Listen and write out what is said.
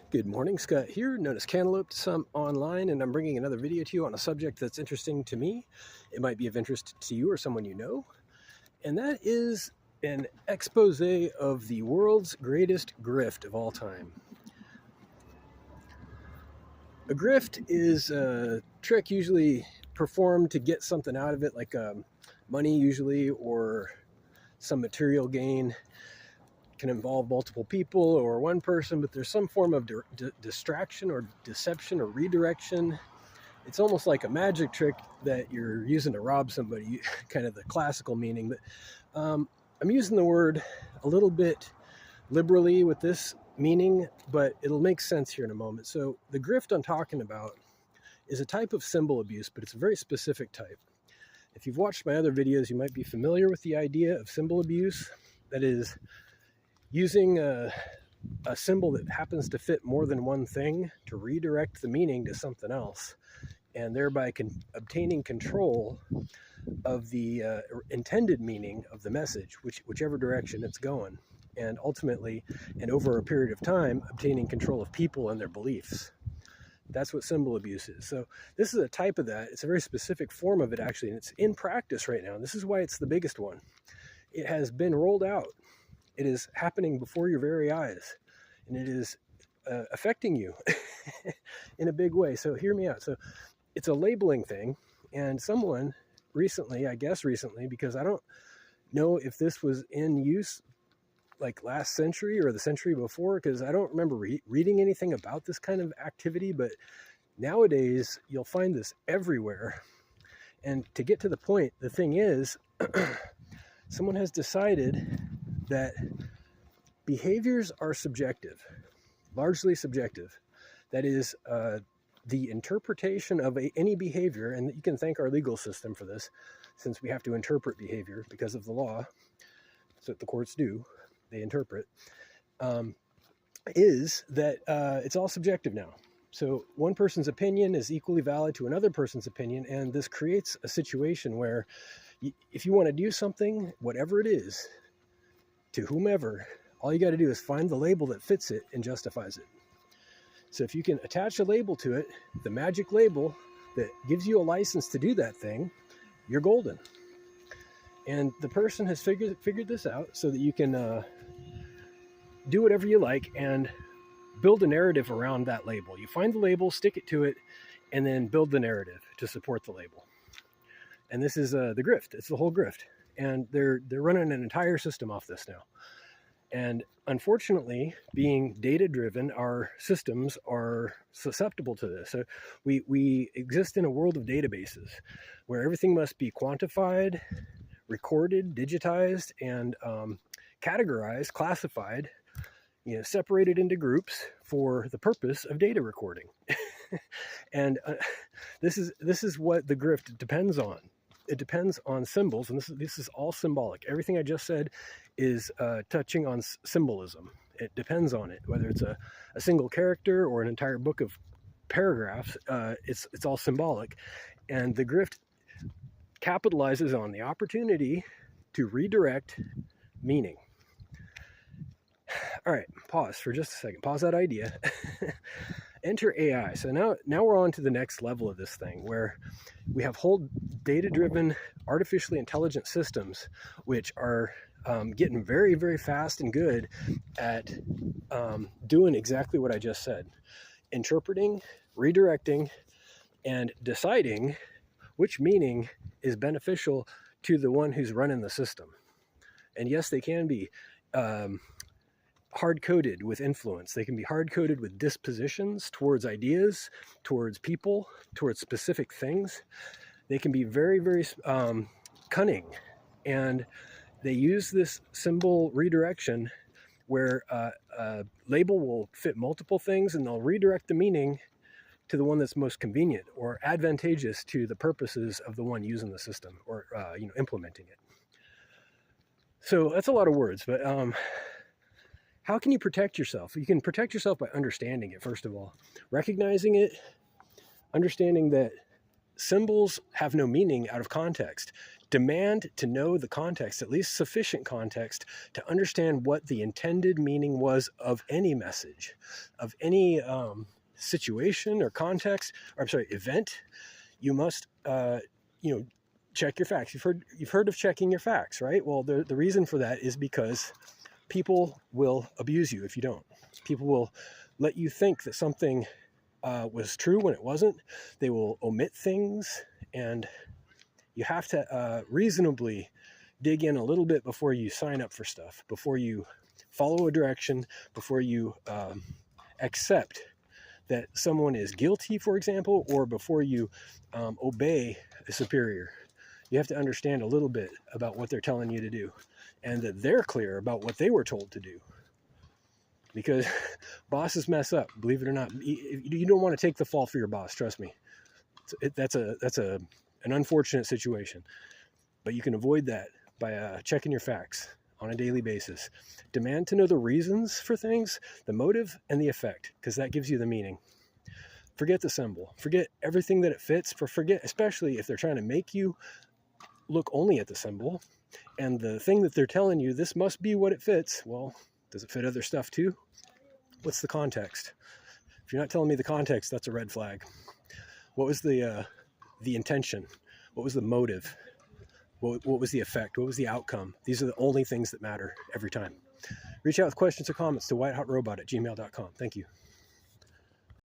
Good morning, Scott here, known as Cantaloupe to some online, and I'm bringing another video to you on a subject that's interesting to me. It might be of interest to you or someone you know, and that is an expose of the world's greatest grift of all time. A grift is a trick usually performed to get something out of it, like money usually, or some material gain. Can involve multiple people or one person, but there's some form of distraction or deception or redirection. It's almost like a magic trick that you're using to rob somebody, kind of the classical meaning. But I'm using the word a little bit liberally with this meaning, but it'll make sense here in a moment. So the grift I'm talking about is a type of symbol abuse, but it's a very specific type. If you've watched my other videos, you might be familiar with the idea of symbol abuse. That is, using a symbol that happens to fit more than one thing to redirect the meaning to something else, and thereby obtaining control of the intended meaning of the message, whichever direction it's going, and ultimately, and over a period of time, obtaining control of people and their beliefs. That's what symbol abuse is. So this is a type of that. It's a very specific form of it, actually, and it's in practice right now. And this is why it's the biggest one. It has been rolled out. It is happening before your very eyes, and it is affecting you in a big way. So hear me out. So it's a labeling thing, and someone recently, because I don't know if this was in use like last century or the century before, because I don't remember reading anything about this kind of activity, but nowadays you'll find this everywhere. And to get to the point, the thing is, someone has decided that behaviors are subjective, largely subjective. That is, the interpretation of any behavior, and you can thank our legal system for this, since we have to interpret behavior because of the law. That's what the courts do, they interpret, is that it's all subjective now. So one person's opinion is equally valid to another person's opinion, and this creates a situation where if you want to do something, whatever it is, to whomever, all you got to do is find the label that fits it and justifies it. So if you can attach a label to it, the magic label that gives you a license to do that thing, you're golden. And the person has figured this out so that you can do whatever you like and build a narrative around that label. You find the label, stick it to it, and then build the narrative to support the label. And this is the grift. It's the whole grift. And they're running an entire system off this now. And unfortunately, being data-driven, our systems are susceptible to this. So we exist in a world of databases where everything must be quantified, recorded, digitized, and categorized, classified, separated into groups for the purpose of data recording. And this is what the grift depends on. It depends on symbols, and this is all symbolic. Everything I just said is touching on symbolism. It depends on it, whether it's a single character or an entire book of paragraphs. It's all symbolic, and the grift capitalizes on the opportunity to redirect meaning. All right, pause for just a second. Pause that idea. Enter AI. So now we're on to the next level of this thing, where we have whole data-driven, artificially intelligent systems, which are getting very, very fast and good at doing exactly what I just said. Interpreting, redirecting, and deciding which meaning is beneficial to the one who's running the system. And yes, they can be hard-coded with influence. They can be hard-coded with dispositions towards ideas, towards people, towards specific things. They can be very, very cunning, and they use this symbol redirection where a label will fit multiple things, and they'll redirect the meaning to the one that's most convenient or advantageous to the purposes of the one using the system or implementing it. So that's a lot of words, but how can you protect yourself? You can protect yourself by understanding it, first of all. Recognizing it, understanding that symbols have no meaning out of context. Demand to know the context, at least sufficient context, to understand what the intended meaning was of any message, of any situation or context, or I'm sorry, event. You must, check your facts. You've heard of checking your facts, right? Well, the reason for that is because people will abuse you if you don't. People will let you think that something was true when it wasn't. They will omit things, and you have to reasonably dig in a little bit before you sign up for stuff, before you follow a direction, before you accept that someone is guilty, for example, or before you obey a superior. You have to understand a little bit about what they're telling you to do, and that they're clear about what they were told to do. Because bosses mess up, believe it or not. You don't want to take the fall for your boss, trust me. That's an unfortunate situation, but you can avoid that by checking your facts on a daily basis. Demand to know the reasons for things, the motive and the effect, because that gives you the meaning. Forget the symbol. Forget everything that it fits. Forget, especially if they're trying to make you look only at the symbol and the thing that they're telling you, this must be what it fits. Well, does it fit other stuff too? What's the context? If you're not telling me the context, that's a red flag. What was the intention? What was the motive? What was the effect? What was the outcome? These are the only things that matter every time. Reach out with questions or comments to whitehotrobot@gmail.com. Thank you.